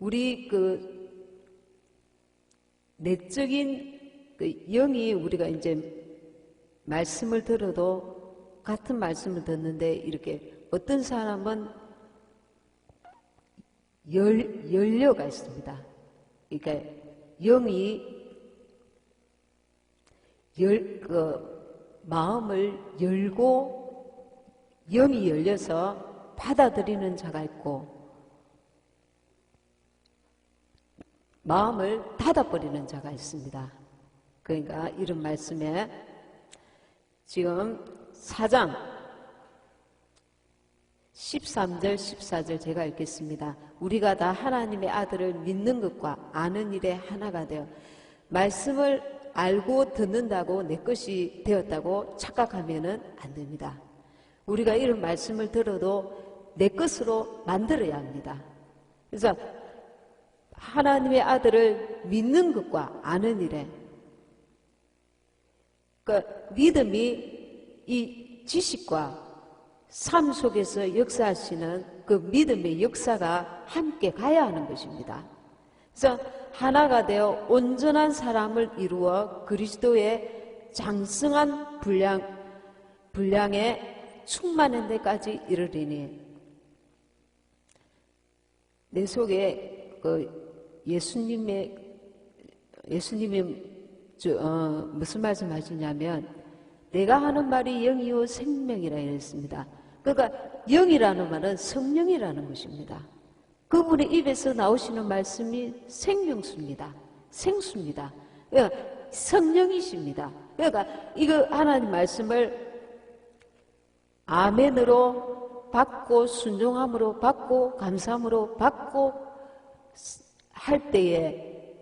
우리 내적인 영이 우리가 이제 말씀을 들어도 같은 말씀을 듣는데 이렇게 어떤 사람은 연료가 있습니다. 그러니까 영이 마음을 열고 영이 열려서 받아들이는 자가 있고 마음을 닫아버리는 자가 있습니다. 그러니까 이런 말씀에 지금 4장 13절 14절 제가 읽겠습니다. 우리가 다 하나님의 아들을 믿는 것과 아는 일에 하나가 되어 말씀을 알고 듣는다고 내 것이 되었다고 착각하면 안 됩니다. 우리가 이런 말씀을 들어도 내 것으로 만들어야 합니다. 그래서 하나님의 아들을 믿는 것과 아는 일에 믿음이 이 지식과 삶 속에서 역사하시는 그 믿음의 역사가 함께 가야 하는 것입니다. 그래서 하나가 되어 온전한 사람을 이루어 그리스도의 장성한 분량에 충만한 데까지 이르리니 내 속에 예수님이 무슨 말씀 하시냐면 내가 하는 말이 영이요 생명이라 이랬습니다. 그러니까 영이라는 말은 성령이라는 것입니다. 그분의 입에서 나오시는 말씀이 생명수입니다. 생수입니다. 그러니까 성령이십니다. 그러니까 이거 하나님 말씀을 아멘으로 받고 순종함으로 받고 감사함으로 받고 할 때에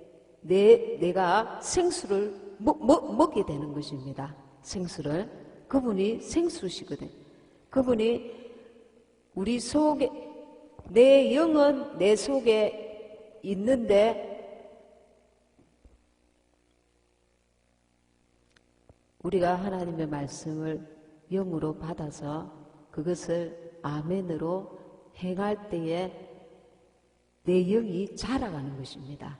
내가 생수를 먹게 되는 것입니다. 생수를. 그분이 생수시거든. 그분이 우리 속에 내 영은 내 속에 있는데 우리가 하나님의 말씀을 영으로 받아서 그것을 아멘으로 행할 때에 내 영이 자라가는 것입니다.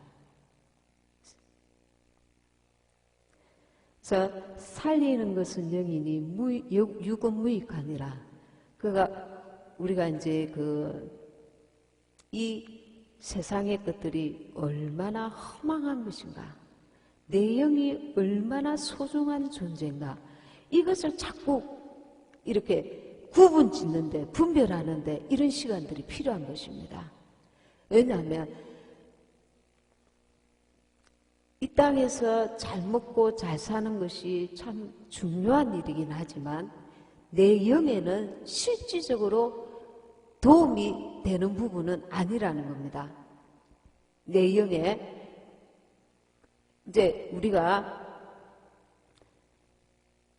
그래서 살리는 것은 영이니 육은 무익하니라. 그러니까 우리가 이제 이 세상의 것들이 얼마나 허망한 것인가, 내 영이 얼마나 소중한 존재인가, 이것을 자꾸 이렇게 구분 짓는데, 분별하는데 이런 시간들이 필요한 것입니다. 왜냐하면 이 땅에서 잘 먹고 잘 사는 것이 참 중요한 일이긴 하지만 내 영에는 실질적으로 도움이 되는 부분은 아니라는 겁니다. 내 영에 이제 우리가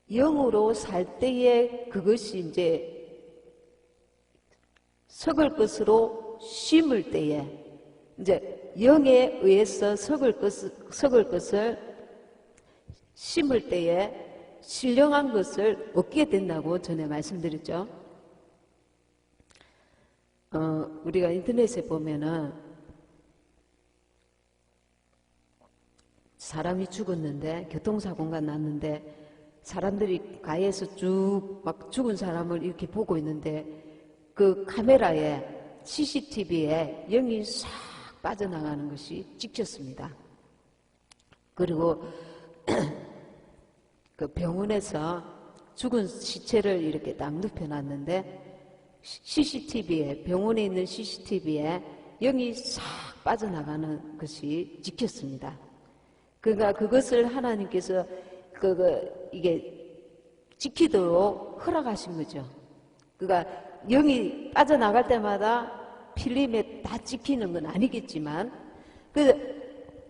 영으로 살 때에 그것이 이제 썩을 것으로 심을 때에 이제 영에 의해서 썩을 것을 심을 때에 신령한 것을 얻게 된다고 전에 말씀드렸죠. 우리가 인터넷에 보면은 사람이 죽었는데 교통사고가 났는데 사람들이 가에서 쭉 막 죽은 사람을 이렇게 보고 있는데 그 카메라에 CCTV에 영이 싹 빠져나가는 것이 찍혔습니다. 그리고 그 병원에서 죽은 시체를 이렇게 딱 눕혀놨는데 CCTV에, 병원에 있는 CCTV에 영이 싹 빠져나가는 것이 찍혔습니다. 그러니까 그것을 하나님께서 이게 찍히도록 허락하신 거죠. 그러니까 영이 빠져나갈 때마다 필름에 다 찍히는 건 아니겠지만,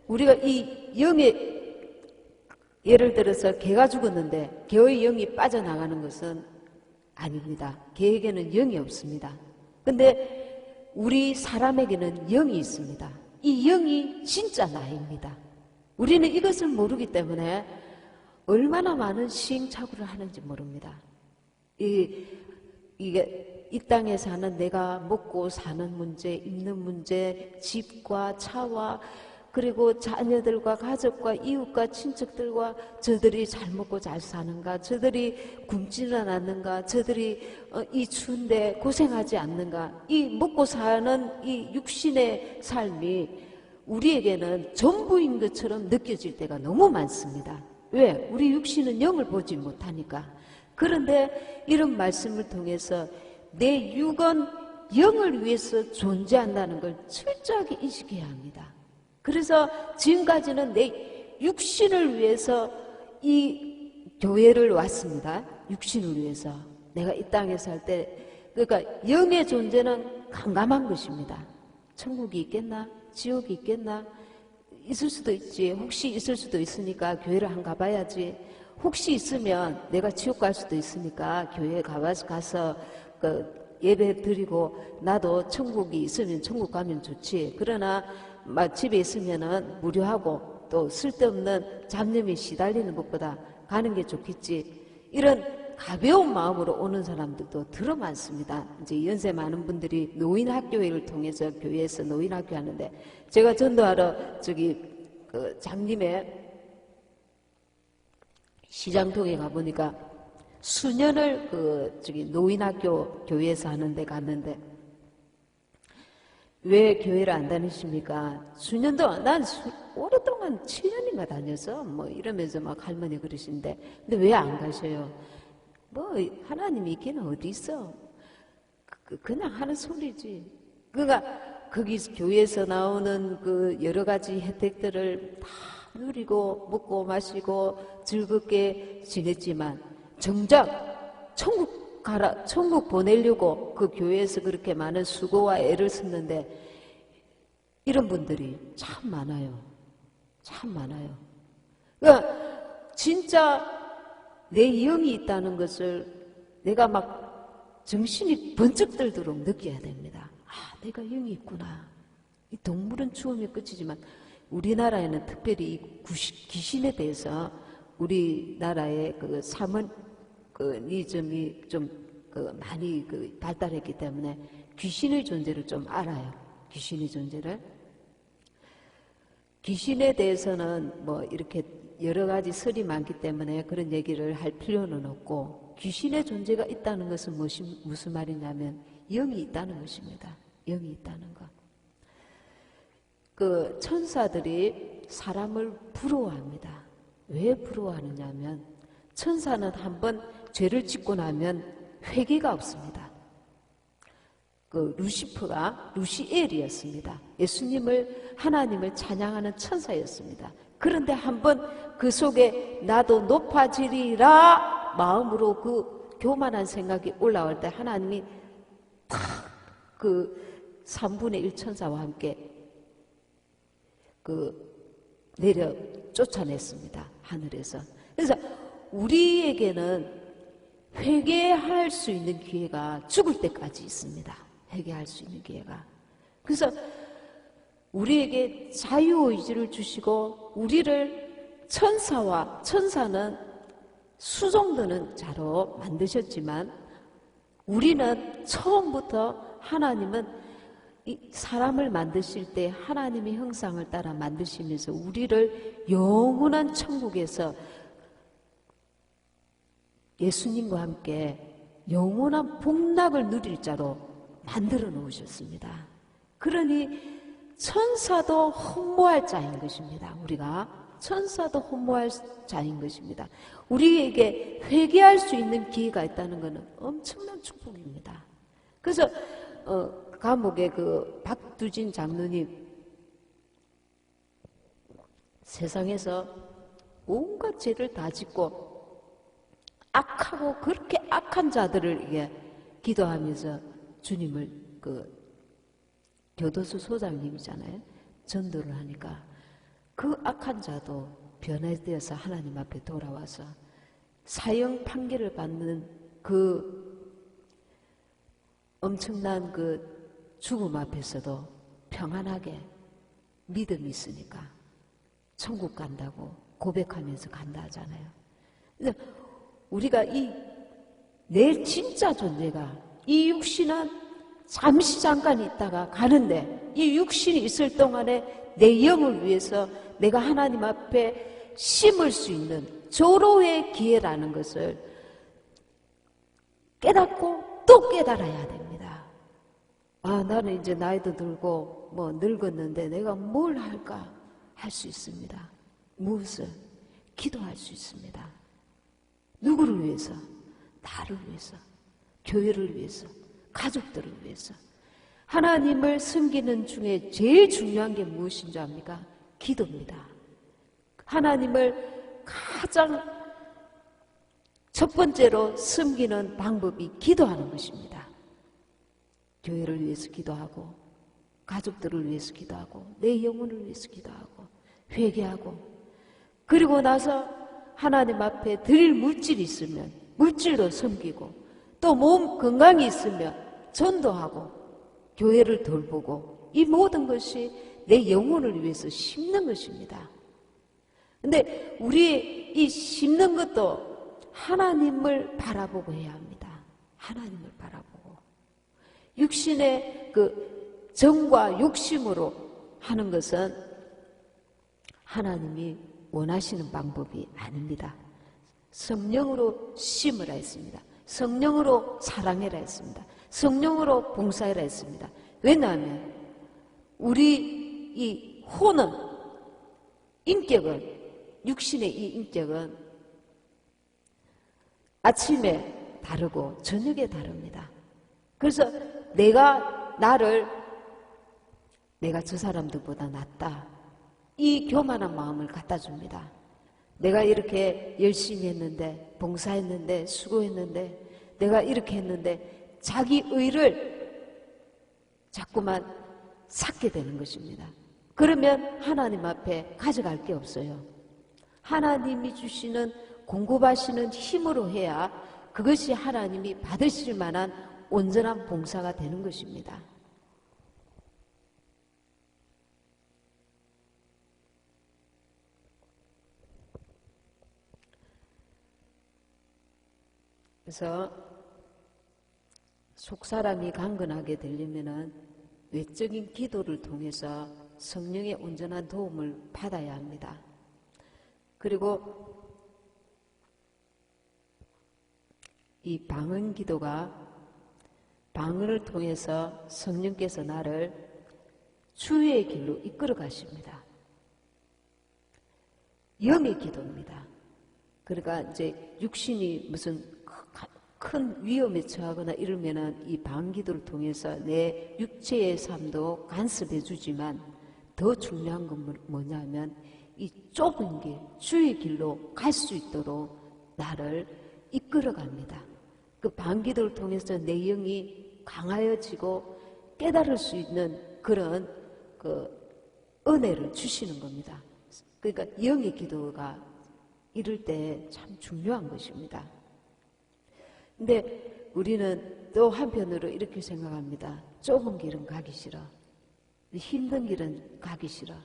우리가 이 영의, 예를 들어서 개가 죽었는데 개의 영이 빠져나가는 것은 아닙니다. 개에게는 영이 없습니다. 근데 우리 사람에게는 영이 있습니다. 이 영이 진짜 나입니다. 우리는 이것을 모르기 때문에 얼마나 많은 시행착오를 하는지 모릅니다. 이게 이 땅에 사는 내가 먹고 사는 문제, 입는 문제, 집과 차와 그리고 자녀들과 가족과 이웃과 친척들과 저들이 잘 먹고 잘 사는가, 저들이 굶지는 않는가, 저들이 이 추운데 고생하지 않는가, 이 먹고 사는 이 육신의 삶이 우리에게는 전부인 것처럼 느껴질 때가 너무 많습니다. 왜? 우리 육신은 영을 보지 못하니까. 그런데 이런 말씀을 통해서 내 육은 영을 위해서 존재한다는 걸 철저하게 인식해야 합니다. 그래서 지금까지는 내 육신을 위해서 이 교회를 왔습니다. 육신을 위해서. 내가 이 땅에 살 때, 그러니까 영의 존재는 깜깜한 것입니다. 천국이 있겠나? 지옥이 있겠나? 있을 수도 있지. 혹시 있을 수도 있으니까 교회를 한번 가봐야지. 혹시 있으면 내가 지옥 갈 수도 있으니까 교회에 가서 예배 드리고 나도 천국이 있으면 천국 가면 좋지. 그러나 집에 있으면은 무료하고 또 쓸데없는 잡념에 시달리는 것보다 가는 게 좋겠지. 이런 가벼운 마음으로 오는 사람들도 들어 많습니다. 이제 연세 많은 분들이 노인학교회를 통해서 교회에서 노인학교 하는데, 제가 전도하러 장림에 시장통에 가보니까 수년을 노인학교 교회에서 하는데 갔는데, 왜 교회를 안 다니십니까? 수년 동안, 난 오랫동안 7년인가 다녀서 뭐 이러면서 막 할머니 그러시는데, 근데 왜 안 가셔요? 뭐 하나님이 있기는 어디 있어? 그냥 하는 소리지. 그러니까 거기 교회에서 나오는 그 여러 가지 혜택들을 다 누리고 먹고 마시고 즐겁게 지냈지만, 정작 천국 보내려고 그 교회에서 그렇게 많은 수고와 애를 썼는데, 이런 분들이 참 많아요. 참 많아요. 그러니까 진짜 내 영이 있다는 것을 내가 막 정신이 번쩍 들도록 느껴야 됩니다. 아, 내가 영이 있구나. 이 동물은 죽음이 끝이지만 우리나라에는 특별히 이 귀신에 대해서 우리나라의 그 사머니즘이 좀 많이 발달했기 때문에 귀신의 존재를 좀 알아요. 귀신의 존재를. 귀신에 대해서는 뭐 이렇게 여러 가지 설이 많기 때문에 그런 얘기를 할 필요는 없고, 귀신의 존재가 있다는 것은 무슨 말이냐면 영이 있다는 것입니다. 영이 있다는 것. 그 천사들이 사람을 부러워합니다. 왜 부러워하느냐면, 천사는 한번 죄를 짓고 나면 회개가 없습니다. 루시엘이었습니다. 예수님을, 하나님을 찬양하는 천사였습니다. 그런데 한번 그 속에 나도 높아지리라 마음으로 그 교만한 생각이 올라올 때 하나님이 탁 그 3분의 1 천사와 함께 내려 쫓아냈습니다. 하늘에서. 그래서 우리에게는 회개할 수 있는 기회가 죽을 때까지 있습니다. 회개할 수 있는 기회가. 그래서 우리에게 자유의지를 주시고, 우리를 천사는 수정드는 자로 만드셨지만, 우리는 처음부터 하나님은 이 사람을 만드실 때 하나님의 형상을 따라 만드시면서 우리를 영원한 천국에서 예수님과 함께 영원한 복락을 누릴 자로 만들어 놓으셨습니다. 그러니 천사도 흠모할 자인 것입니다. 우리가 천사도 흠모할 자인 것입니다. 우리에게 회개할 수 있는 기회가 있다는 것은 엄청난 축복입니다. 그래서 감옥의 박두진 장로님, 세상에서 온갖 죄를 다 짓고 악하고 그렇게 악한 자들을 기도하면서 주님을 교도소 소장님이잖아요. 전도를 하니까 그 악한 자도 변화되어서 하나님 앞에 돌아와서 사형 판결을 받는 그 엄청난 죽음 앞에서도 평안하게 믿음이 있으니까 천국 간다고 고백하면서 간다 하잖아요. 우리가 내 진짜 존재가 이 육신은 잠시 잠깐 있다가 가는데 이 육신이 있을 동안에 내 영을 위해서 내가 하나님 앞에 심을 수 있는 조로의 기회라는 것을 깨닫고 또 깨달아야 됩니다. 아, 나는 이제 나이도 들고 뭐 늙었는데 내가 뭘 할까? 할 수 있습니다. 무엇을? 기도할 수 있습니다. 누구를 위해서? 나를 위해서, 교회를 위해서, 가족들을 위해서. 하나님을 섬기는 중에 제일 중요한 게 무엇인 줄 압니까? 기도입니다. 하나님을 가장 첫 번째로 섬기는 방법이 기도하는 것입니다. 교회를 위해서 기도하고, 가족들을 위해서 기도하고, 내 영혼을 위해서 기도하고, 회개하고, 그리고 나서 하나님 앞에 드릴 물질이 있으면 물질로 섬기고, 또 몸 건강이 있으면 전도하고, 교회를 돌보고, 이 모든 것이 내 영혼을 위해서 심는 것입니다. 근데 우리 이 심는 것도 하나님을 바라보고 해야 합니다. 하나님을 바라보고. 육신의 그 정과 욕심으로 하는 것은 하나님이 원하시는 방법이 아닙니다. 성령으로 심으라 했습니다. 성령으로 사랑해라 했습니다. 성령으로 봉사해라 했습니다. 왜냐하면 우리 이 혼은, 인격은, 육신의 이 인격은 아침에 다르고 저녁에 다릅니다. 그래서 내가 저 사람들보다 낫다, 이 교만한 마음을 갖다 줍니다. 내가 이렇게 열심히 했는데, 봉사했는데, 수고했는데, 내가 이렇게 했는데 자기 의를 자꾸만 찾게 되는 것입니다. 그러면 하나님 앞에 가져갈 게 없어요. 하나님이 주시는, 공급하시는 힘으로 해야 그것이 하나님이 받으실 만한 온전한 봉사가 되는 것입니다. 그래서 속사람이 강건하게 되려면은 외적인 기도를 통해서 성령의 온전한 도움을 받아야 합니다. 그리고 이 방언 기도가, 방언을 통해서 성령께서 나를 주의 길로 이끌어 가십니다. 영의 기도입니다. 그러니까 이제 육신이 무슨 큰 위험에 처하거나 이러면은 이 방언 기도를 통해서 내 육체의 삶도 간섭해 주지만 더 중요한 건 뭐냐면 이 좁은 길, 주의 길로 갈 수 있도록 나를 이끌어 갑니다. 그 방언 기도를 통해서 내 영이 강하여지고 깨달을 수 있는 그런 그 은혜를 주시는 겁니다. 그러니까 영의 기도가 이럴 때 참 중요한 것입니다. 근데 우리는 또 한편으로 이렇게 생각합니다. 좁은 길은 가기 싫어. 힘든 길은 가기 싫어.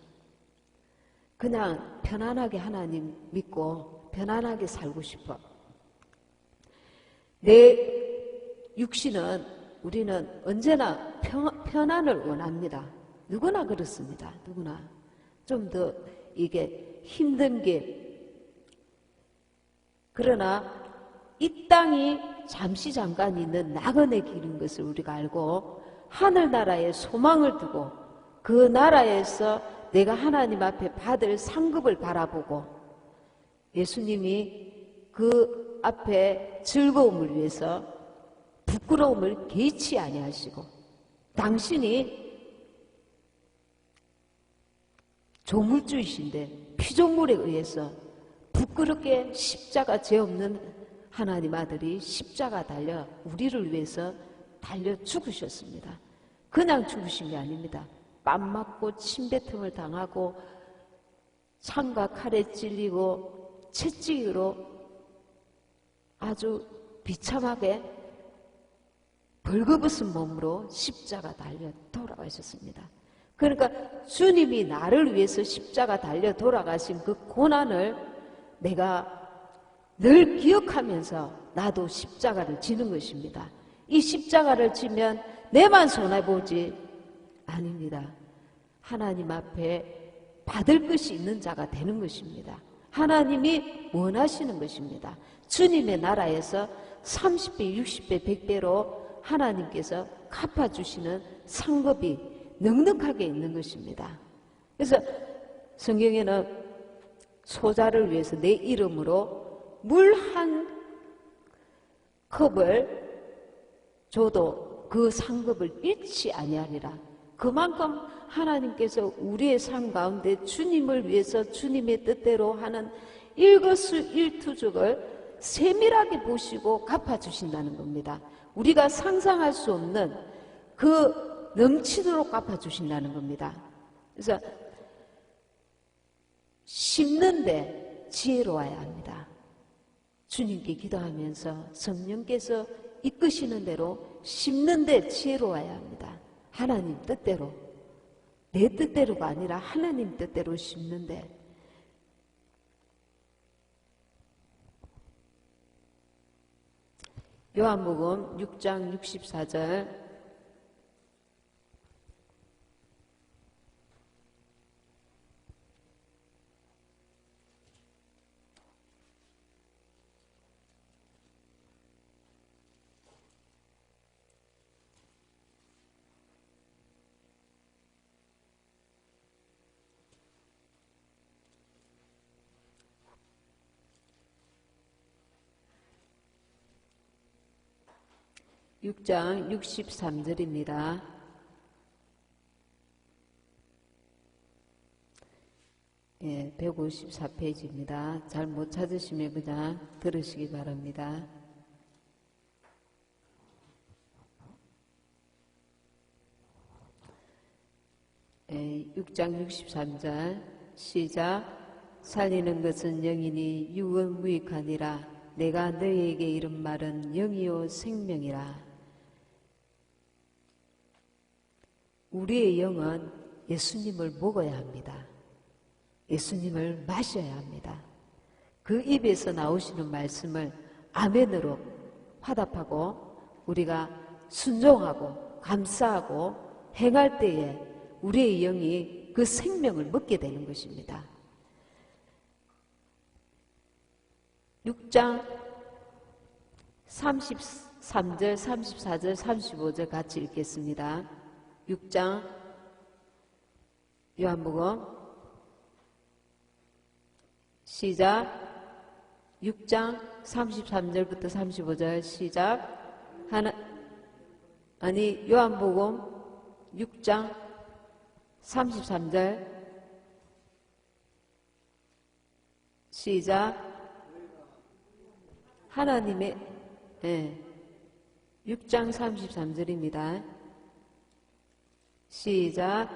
그냥 편안하게 하나님 믿고 편안하게 살고 싶어. 내 육신은, 우리는 언제나 편안을 원합니다. 누구나 그렇습니다. 누구나. 좀 더 이게 힘든 길. 그러나 이 땅이 잠시 잠깐 있는 낙원의 길인 것을 우리가 알고 하늘나라에 소망을 두고 그 나라에서 내가 하나님 앞에 받을 상급을 바라보고 예수님이 그 앞에 즐거움을 위해서 부끄러움을 개의치 아니하시고 당신이 조물주이신데 피조물에 의해서 부끄럽게 십자가 죄 없는 하나님 아들이 십자가 달려 우리를 위해서 달려 죽으셨습니다. 그냥 죽으신 게 아닙니다. 뺨 맞고 침뱉음을 당하고 창과 칼에 찔리고 채찍으로 아주 비참하게 벌거벗은 몸으로 십자가 달려 돌아가셨습니다. 그러니까 주님이 나를 위해서 십자가 달려 돌아가신 그 고난을 내가 늘 기억하면서 나도 십자가를 지는 것입니다. 이 십자가를 지면 내만 손해보지 아닙니다. 하나님 앞에 받을 것이 있는 자가 되는 것입니다. 하나님이 원하시는 것입니다. 주님의 나라에서 30배, 60배, 100배로 하나님께서 갚아주시는 상급이 넉넉하게 있는 것입니다. 그래서 성경에는 소자를 위해서 내 이름으로 물 한 컵을 줘도 그 상급을 잃지 아니하리라. 그만큼 하나님께서 우리의 삶 가운데 주님을 위해서 주님의 뜻대로 하는 일거수일투족을 세밀하게 보시고 갚아주신다는 겁니다. 우리가 상상할 수 없는 그 넘치도록 갚아주신다는 겁니다. 그래서 심는데 지혜로워야 합니다. 주님께 기도하면서 성령께서 이끄시는 대로 심는데 지혜로워야 합니다. 하나님 뜻대로, 내 뜻대로가 아니라 하나님 뜻대로 심는데, 요한복음 6장 64절 육 장 63절입니다. 예, 154페이지입니다. 잘 못 찾으시면 그냥 들으시기 바랍니다. 예, 6장 63절 시작. 살리는 것은 영이니 육은 무익하니라. 내가 너희에게 이른 말은 영이요 생명이라. 우리의 영은 예수님을 먹어야 합니다. 예수님을 마셔야 합니다. 그 입에서 나오시는 말씀을 아멘으로 화답하고 우리가 순종하고 감사하고 행할 때에 우리의 영이 그 생명을 먹게 되는 것입니다. 6장 33절, 34절, 35절 같이 읽겠습니다. 6장 요한복음 시작. 6장 33절부터 35절 시작. 요한복음 6장 33절 시작. 하나님의 6장 33절입니다. 시작.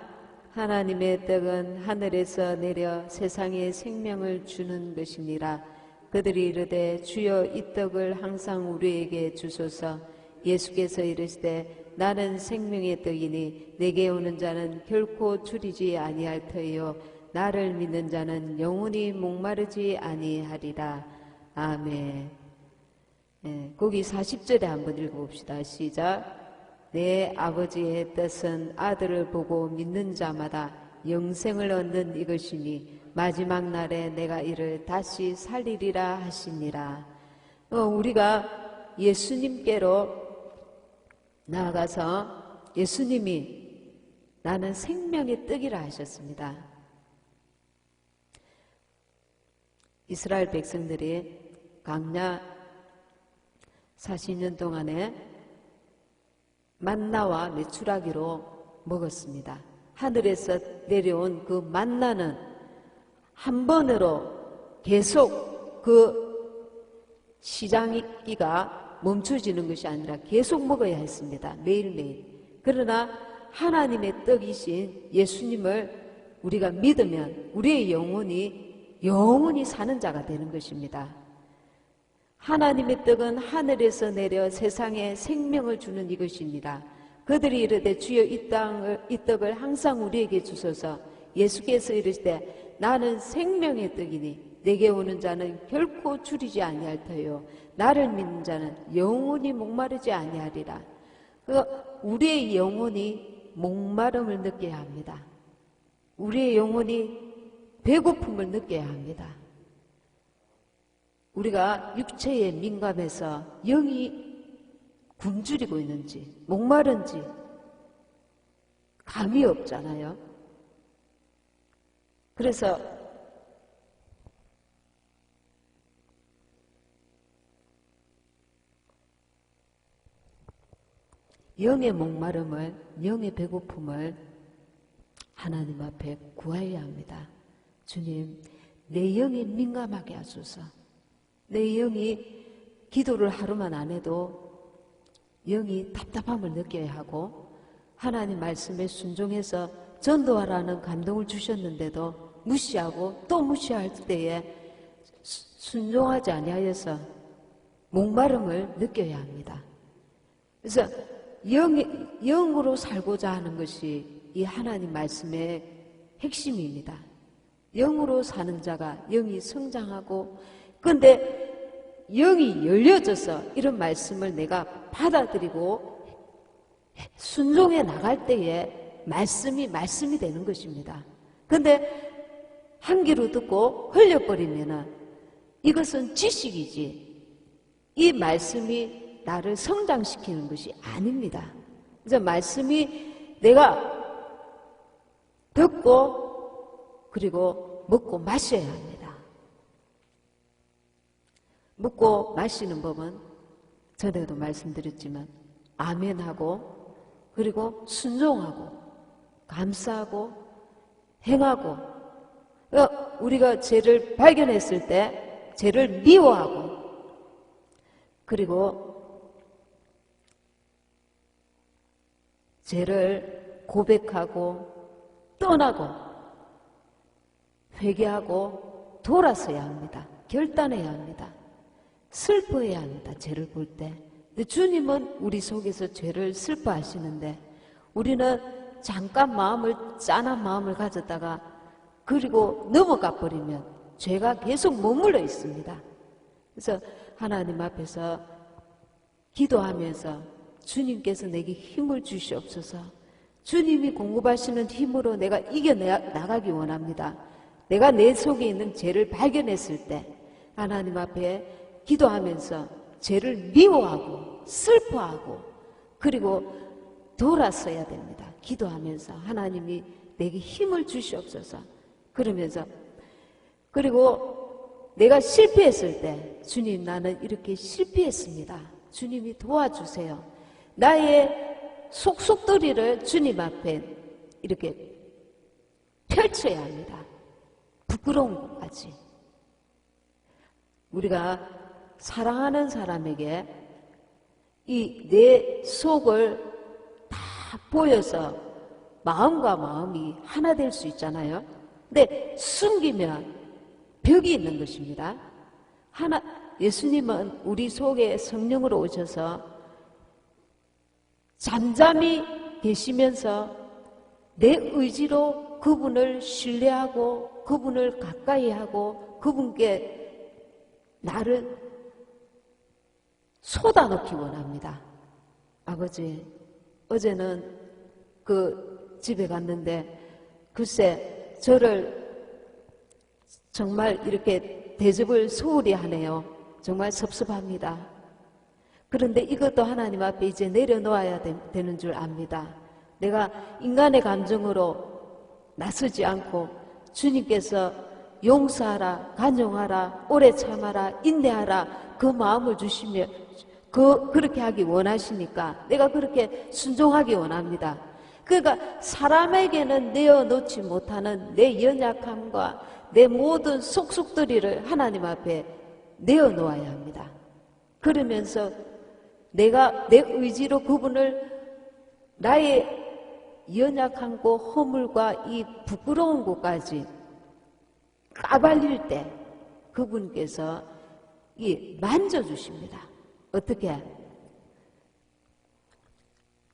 하나님의 떡은 하늘에서 내려 세상에 생명을 주는 것이니라. 그들이 이르되 주여 이 떡을 항상 우리에게 주소서. 예수께서 이르시되 나는 생명의 떡이니 내게 오는 자는 결코 줄이지 아니할 터이요 나를 믿는 자는 영원히 목마르지 아니하리라. 아멘. 거기 40절에 한번 읽어봅시다. 시작. 내 아버지의 뜻은 아들을 보고 믿는 자마다 영생을 얻는 이것이니 마지막 날에 내가 이를 다시 살리리라 하시니라. 우리가 예수님께로 나아가서 예수님이 나는 생명의 떡이라 하셨습니다. 이스라엘 백성들이 광야 40년 동안에 만나와 메추라기로 먹었습니다. 하늘에서 내려온 그 만나는 한 번으로 계속 그 시장기가 멈춰지는 것이 아니라 계속 먹어야 했습니다. 매일매일. 그러나 하나님의 떡이신 예수님을 우리가 믿으면 우리의 영혼이 사는 자가 되는 것입니다. 하나님의 떡은 하늘에서 내려 세상에 생명을 주는 이것입니다. 그들이 이르되 주여 이 떡을 항상 우리에게 주소서. 예수께서 이르시되 나는 생명의 떡이니 내게 오는 자는 결코 줄이지 아니할 터요 나를 믿는 자는 영원히 목마르지 아니하리라. 우리의 영혼이 목마름을 느껴야 합니다. 우리의 영혼이 배고픔을 느껴야 합니다. 우리가 육체에 민감해서 영이 굶주리고 있는지 목마른지 감이 없잖아요. 그래서 영의 목마름을, 영의 배고픔을 하나님 앞에 구해야 합니다. 주님, 내 영이 민감하게 하소서. 내 영이 기도를 하루만 안 해도 영이 답답함을 느껴야 하고, 하나님 말씀에 순종해서 전도하라는 감동을 주셨는데도 무시하고 또 무시할 때에 순종하지 아니하여서 목마름을 느껴야 합니다. 그래서 영으로 살고자 하는 것이 이 하나님 말씀의 핵심입니다. 영으로 사는 자가 영이 성장하고, 그런데 영이 열려져서 이런 말씀을 내가 받아들이고 순종해 나갈 때에 말씀이 되는 것입니다. 그런데 한 귀로 듣고 흘려버리면은 이것은 지식이지 이 말씀이 나를 성장시키는 것이 아닙니다. 그래서 말씀이 내가 듣고 그리고 먹고 마셔야 합니다. 먹고 마시는 법은 전에도 말씀드렸지만 아멘하고 그리고 순종하고 감사하고 행하고, 우리가 죄를 발견했을 때 죄를 미워하고 그리고 죄를 고백하고 떠나고 회개하고 돌아서야 합니다. 결단해야 합니다. 슬퍼해야 합니다. 죄를 볼 때. 근데 주님은 우리 속에서 죄를 슬퍼하시는데 우리는 잠깐 짠한 마음을 가졌다가 그리고 넘어가 버리면 죄가 계속 머물러 있습니다. 그래서 하나님 앞에서 기도하면서 주님께서 내게 힘을 주시옵소서. 주님이 공급하시는 힘으로 내가 이겨나가기 원합니다. 내가 내 속에 있는 죄를 발견했을 때 하나님 앞에 기도하면서 죄를 미워하고 슬퍼하고 그리고 돌아서야 됩니다. 기도하면서 하나님이 내게 힘을 주시옵소서. 그러면서 그리고 내가 실패했을 때 주님, 나는 이렇게 실패했습니다. 주님이 도와주세요. 나의 속속들이를 주님 앞에 이렇게 펼쳐야 합니다. 부끄러운 것까지. 우리가 사랑하는 사람에게 이 내 속을 다 보여서 마음과 마음이 하나 될 수 있잖아요. 근데 숨기면 벽이 있는 것입니다. 예수님은 우리 속에 성령으로 오셔서 잠잠히 계시면서 내 의지로 그분을 신뢰하고 그분을 가까이 하고 그분께 나를 쏟아넣기 원합니다. 아버지, 어제는 그 집에 갔는데 글쎄 저를 정말 이렇게 대접을 소홀히 하네요. 정말 섭섭합니다. 그런데 이것도 하나님 앞에 이제 내려놓아야 되는 줄 압니다. 내가 인간의 감정으로 나서지 않고 주님께서 용서하라, 간용하라, 오래 참아라, 인내하라 그 마음을 주시며 그렇게 하기 원하시니까 내가 그렇게 순종하기 원합니다. 그러니까 사람에게는 내어놓지 못하는 내 연약함과 내 모든 속속들이를 하나님 앞에 내어놓아야 합니다. 그러면서 내가 내 의지로 그분을 나의 연약함과 허물과 이 부끄러운 것까지 까발릴 때 그분께서 만져주십니다. 어떻게?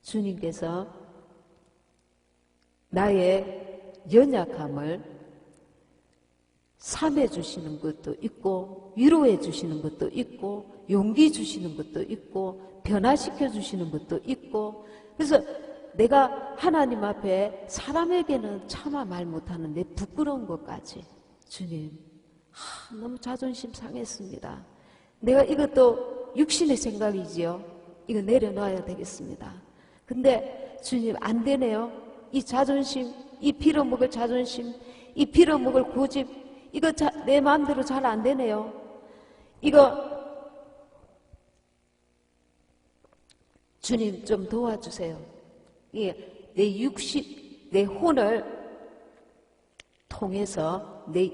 주님께서 나의 연약함을 삼해 주시는 것도 있고 위로해 주시는 것도 있고 용기 주시는 것도 있고 변화시켜 주시는 것도 있고, 그래서 내가 하나님 앞에 사람에게는 차마 말 못하는 내 부끄러운 것까지, 주님, 너무 자존심 상했습니다. 내가 이것도 육신의 생각이지요. 이거 내려놔야 되겠습니다. 근데 주님, 안 되네요. 이 자존심, 이 빌어먹을 자존심, 이 빌어먹을 고집, 이거 내 마음대로 잘 안 되네요. 이거 주님 좀 도와주세요. 내 육신, 내 혼을 통해서 내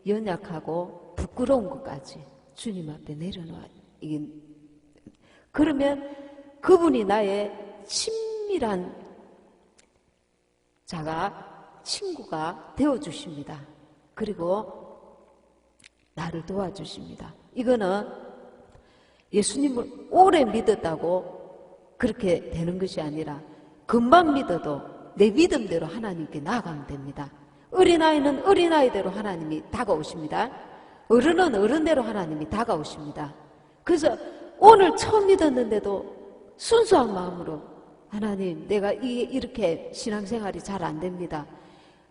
연약하고 부끄러운 것까지 주님 앞에 내려놔. 그러면 그분이 나의 친밀한 친구가 되어주십니다. 그리고 나를 도와주십니다. 이거는 예수님을 오래 믿었다고 그렇게 되는 것이 아니라 금방 믿어도 내 믿음대로 하나님께 나아가면 됩니다. 어린아이는 어린아이대로 하나님이 다가오십니다. 어른은 어른대로 하나님이 다가오십니다. 그래서 오늘 처음 믿었는데도 순수한 마음으로 하나님, 내가 이렇게 신앙생활이 잘 안 됩니다.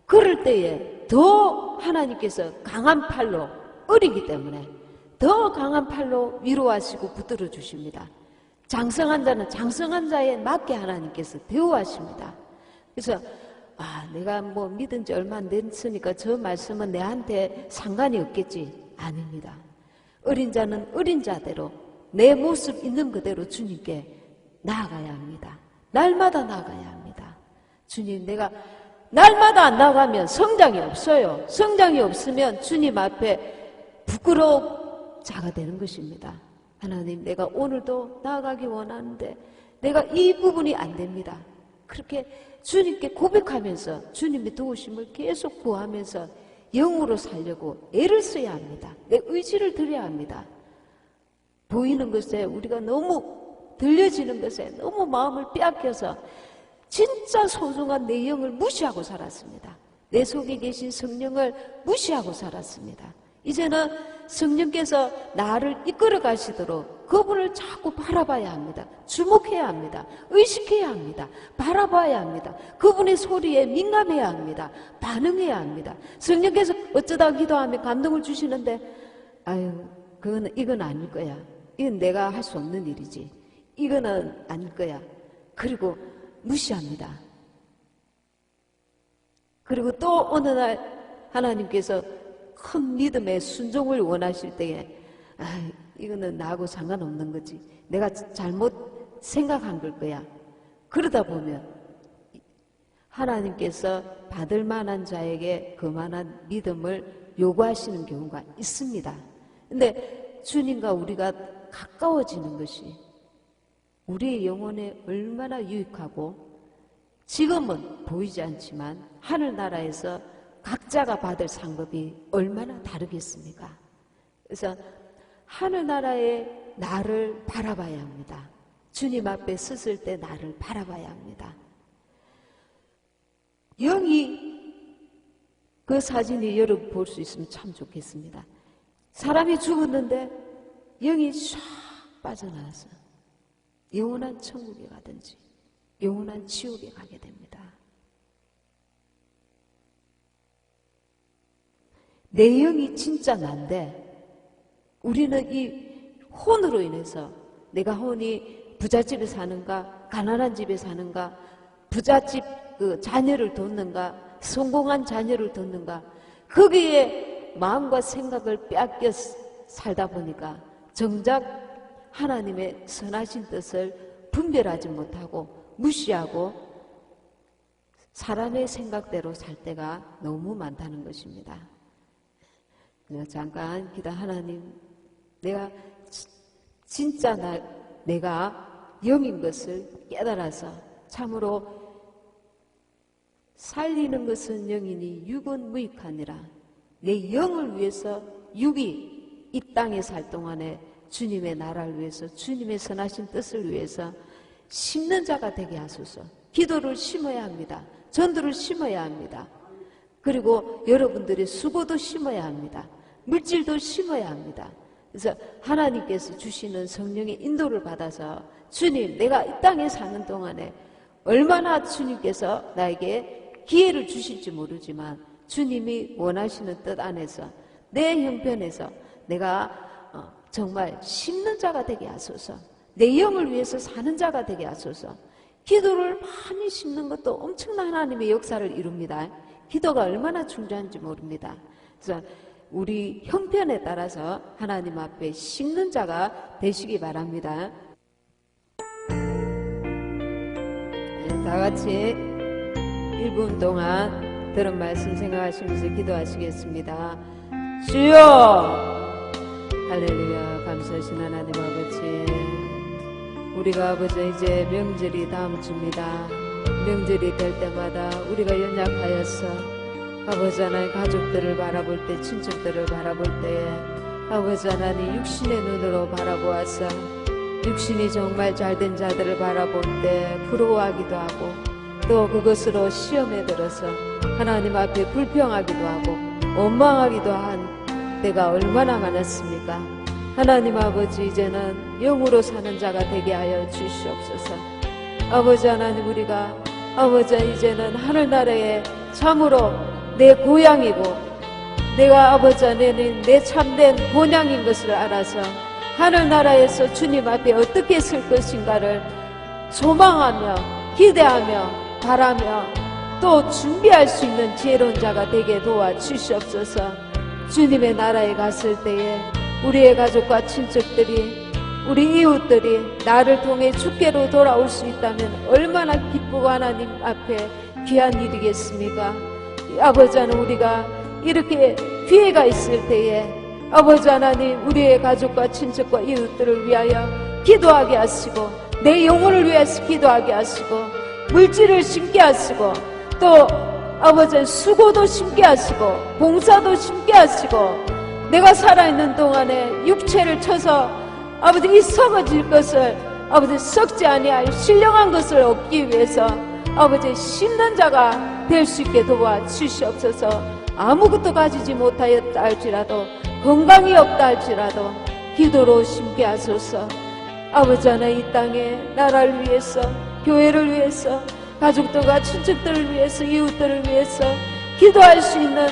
그럴 때에 더 하나님께서 강한 팔로, 어리기 때문에 더 강한 팔로 위로하시고 붙들어 주십니다. 장성한 자는 장성한 자에 맞게 하나님께서 대우하십니다. 그래서 내가 뭐 믿은 지 얼마 안 됐으니까 저 말씀은 내한테 상관이 없겠지. 아닙니다. 어린 자는 어린 자대로 내 모습 있는 그대로 주님께 나아가야 합니다. 날마다 나아가야 합니다. 주님, 내가 날마다 안 나가면 성장이 없어요. 성장이 없으면 주님 앞에 부끄러운 자가 되는 것입니다. 하나님, 내가 오늘도 나아가기 원하는데 내가 이 부분이 안 됩니다. 그렇게 주님께 고백하면서 주님의 도우심을 계속 구하면서 영으로 살려고 애를 써야 합니다. 내 의지를 들여야 합니다. 보이는 것에 우리가 너무 들려지는 것에 너무 마음을 빼앗겨서 진짜 소중한 내 영을 무시하고 살았습니다. 내 속에 계신 성령을 무시하고 살았습니다. 이제는 성령께서 나를 이끌어 가시도록 그분을 자꾸 바라봐야 합니다. 주목해야 합니다. 의식해야 합니다. 바라봐야 합니다. 그분의 소리에 민감해야 합니다. 반응해야 합니다. 성령께서 어쩌다 기도하면 감동을 주시는데 이건 아닐 거야. 이건 내가 할 수 없는 일이지. 이거는 아닐 거야. 그리고 무시합니다. 그리고 또 어느 날 하나님께서 큰 믿음의 순종을 원하실 때에 이거는 나하고 상관없는 거지. 내가 잘못 생각한 걸 거야. 그러다 보면 하나님께서 받을 만한 자에게 그만한 믿음을 요구하시는 경우가 있습니다. 근데 주님과 우리가 가까워지는 것이 우리의 영혼에 얼마나 유익하고, 지금은 보이지 않지만 하늘나라에서 각자가 받을 상급이 얼마나 다르겠습니까? 그래서 하늘나라의 나를 바라봐야 합니다. 주님 앞에 섰을 때 나를 바라봐야 합니다. 영이, 그 사진이 여러분 볼 수 있으면 참 좋겠습니다. 사람이 죽었는데 영이 쫙 빠져나와서 영원한 천국에 가든지 영원한 지옥에 가게 됩니다. 내 영이 진짜 난데 우리는 이 혼으로 인해서 내가 혼이 부잣집에 사는가, 가난한 집에 사는가, 부잣집 자녀를 돕는가, 성공한 자녀를 돕는가, 거기에 마음과 생각을 빼앗겨 살다 보니까 정작 하나님의 선하신 뜻을 분별하지 못하고 무시하고 사람의 생각대로 살 때가 너무 많다는 것입니다. 잠깐 기도. 하나님, 내가 진짜 내가 영인 것을 깨달아서 참으로 살리는 것은 영이니 육은 무익하니라. 내 영을 위해서 육이 이 땅에 살 동안에 주님의 나라를 위해서, 주님의 선하신 뜻을 위해서 심는 자가 되게 하소서. 기도를 심어야 합니다. 전도를 심어야 합니다. 그리고 여러분들의 수고도 심어야 합니다. 물질도 심어야 합니다. 그래서 하나님께서 주시는 성령의 인도를 받아서 주님, 내가 이 땅에 사는 동안에 얼마나 주님께서 나에게 기회를 주실지 모르지만 주님이 원하시는 뜻 안에서 내 형편에서 내가 정말 심는 자가 되게 하소서. 내 영을 위해서 사는 자가 되게 하소서. 기도를 많이 심는 것도 엄청난 하나님의 역사를 이룹니다. 기도가 얼마나 중요한지 모릅니다. 그래서 우리 형편에 따라서 하나님 앞에 심는 자가 되시기 바랍니다. 다 같이 1분 동안 들은 말씀 생각하시면서 기도하시겠습니다. 주여! 할렐루야. 감사하신 하나님 아버지, 우리가 아버지 이제 명절이 다음 주입니다. 명절이 될 때마다 우리가 연약하여서 아버지 하나님 가족들을 바라볼 때, 친척들을 바라볼 때에 아버지 하나님 육신의 눈으로 바라보아서 육신이 정말 잘된 자들을 바라볼 때 부러워하기도 하고 또 그것으로 시험에 들어서 하나님 앞에 불평하기도 하고 원망하기도 한 때가 얼마나 많았습니까? 하나님 아버지, 이제는 영으로 사는 자가 되게 하여 주시옵소서. 아버지 하나님, 우리가 아버지 이제는 하늘나라에 참으로 내 고향이고 내가 아버지 하나님 내 참된 본향인 것을 알아서 하늘나라에서 주님 앞에 어떻게 설 것인가를 소망하며 기대하며 바라며 또 준비할 수 있는 지혜로운 자가 되게 도와주시옵소서. 주님의 나라에 갔을 때에 우리의 가족과 친척들이, 우리 이웃들이 나를 통해 주께로 돌아올 수 있다면 얼마나 기쁘고 하나님 앞에 귀한 일이겠습니까? 아버지 하나님, 우리가 이렇게 기회가 있을 때에 아버지 하나님, 우리의 가족과 친척과 이웃들을 위하여 기도하게 하시고 내 영혼을 위해서 기도하게 하시고 물질을 심게 하시고 또 아버지 수고도 심게 하시고 봉사도 심게 하시고 내가 살아있는 동안에 육체를 쳐서 아버지 이 썩어질 것을 아버지 썩지 아니할 신령한 것을 얻기 위해서 아버지 심는 자가 될 수 있게 도와주시옵소서. 아무것도 가지지 못하였다 할지라도 건강이 없다 할지라도 기도로 심게 하소서. 아버지 하나님, 이 땅에 나라를 위해서, 교회를 위해서, 가족들과 친척들을 위해서, 이웃들을 위해서 기도할 수 있는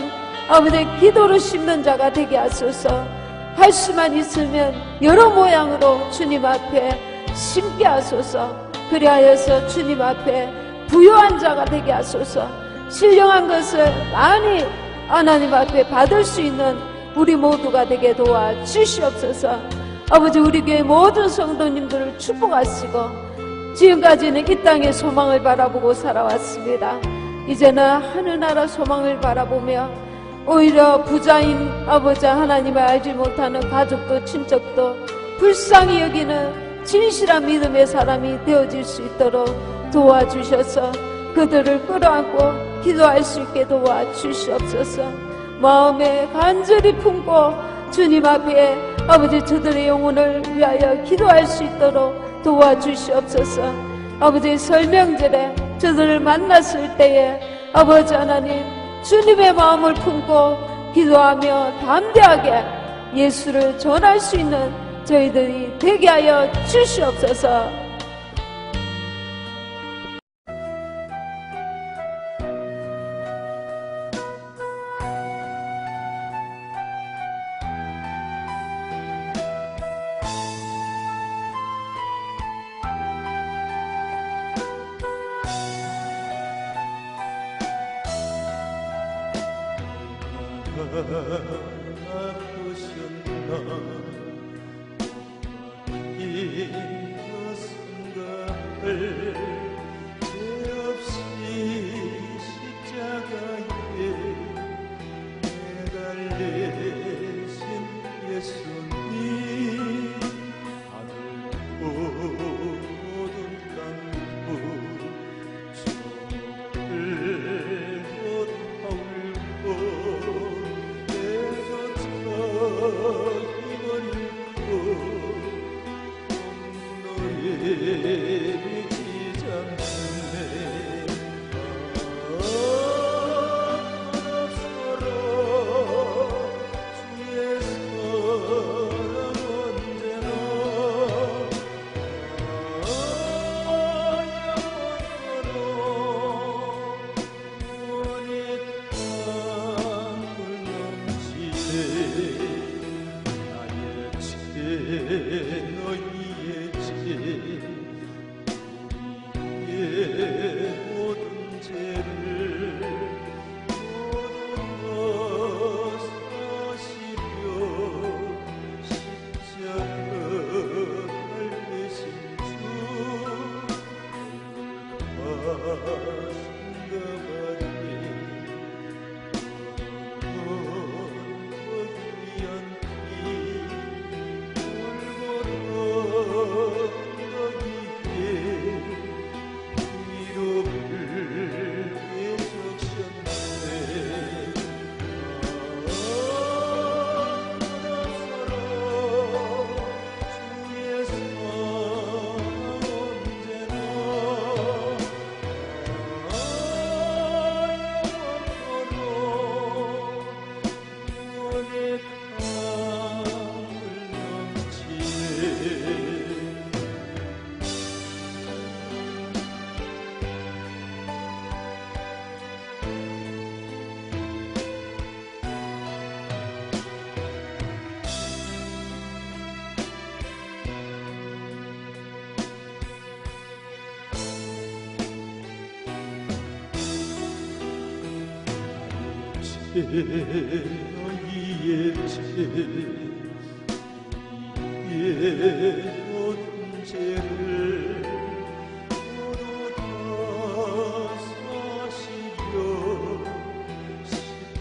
아버지 기도로 심는 자가 되게 하소서. 할 수만 있으면 여러 모양으로 주님 앞에 심게 하소서. 그리하여서 주님 앞에 부요한 자가 되게 하소서. 신령한 것을 많이 하나님 앞에 받을 수 있는 우리 모두가 되게 도와주시옵소서. 아버지, 우리 교회 모든 성도님들을 축복하시고 지금까지는 이 땅의 소망을 바라보고 살아왔습니다. 이제는 하늘나라 소망을 바라보며 오히려 부자인 아버지 하나님을 알지 못하는 가족도 친척도 불쌍히 여기는 진실한 믿음의 사람이 되어질 수 있도록 도와주셔서 그들을 끌어안고 기도할 수 있게 도와주시옵소서. 마음에 간절히 품고 주님 앞에 아버지 저들의 영혼을 위하여 기도할 수 있도록 도와주시옵소서. 아버지 설명절에 저들을 만났을 때에 아버지 하나님 주님의 마음을 품고 기도하며 담대하게 예수를 전할 수 있는 저희들이 되게 하여 주시옵소서. 아프셨나 인도선가를 죄 없이 십자가에 매달리신 예수님, 하늘 모든 땅 주를 죄악이의 모든 죄를 모두 다 사시려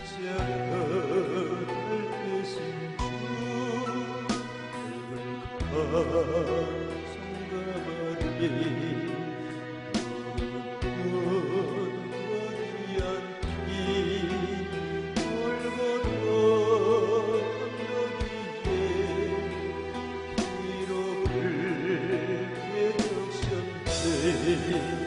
십자가를 떼신 주 성가하리 내